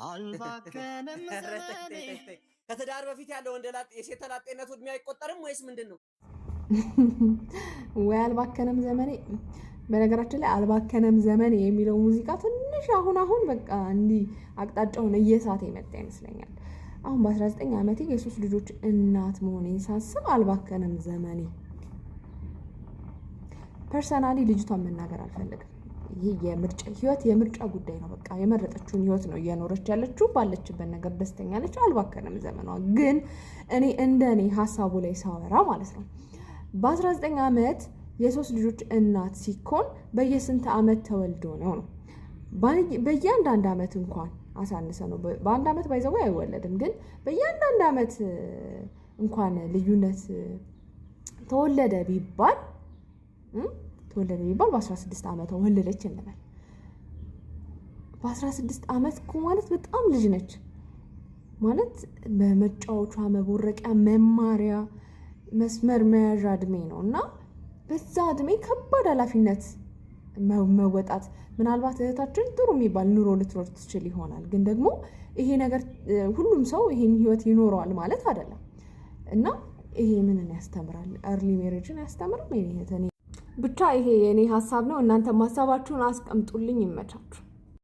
አልባከነም ዘመኔ ከተዳር በፊት ያለው እንደላጥ የሴት ላጤነቱ እድሜ አይቆጠርም ወይስ ምንድነው? ወይ አልባከነም ዘመኔ። በነገራችን ላይ አልባከነም ዘመኔ የሚለው ሙዚቃ ትንሽ አሁን በቃ እንዲህ አቅጣጫውን እየሳተ የመጣ ይመስለኛል። አሁን በ19 ዓመቴ የሶስት ልጆች እናት መሆኔን ሳስብ አልባከነም ዘመኔ። ፐርሰናሊ ልጅቷን መናገር አልፈልግም። ይሄ የምርጫ ጉዳይ ነው። በቃ የመረጠችውን ህይወት ነው እየኖረች ያለችው። ባለችበት ነገር ደስተኛ ነች። አልባከነም ዘመኗ። ግን እኔ እንደኔ ሀሳቡ ላይ ሳወራ ማለት ነው በ19 ዓመት የሶስት ልጆች እናት ሲኮን በየስንት ዓመት ተወልዶ ነው? በእያንዳንድ ዓመት እንኳን አሳንሰ ነው። በአንድ ዓመት ባይዘው አይወለድም። ግን በእያንዳንድ ዓመት እንኳን ልዩነት ተወለደ ቢባል በ16 ዓመቷ ወለደች እንበል። በ16 ዓመት እኮ ማለት በጣም ልጅ ነች ማለት። በመጫወቿ መቦረቂያ መማሪያ መስመር መያዣ እድሜ ነው እና በዛ እድሜ ከባድ ኃላፊነት መወጣት። ምናልባት እህታችን ጥሩ የሚባል ኑሮ ልትኖር ትችል ይሆናል። ግን ደግሞ ይሄ ነገር ሁሉም ሰው ይሄን ህይወት ይኖረዋል ማለት አይደለም እና ይሄ ምንን ያስተምራል? early marriage ያስተምራል። ብቻ ይሄ የኔ ሐሳብ ነው። እናንተ ሐሳባችሁን አስቀምጡልኝ። ይመቻችሁ።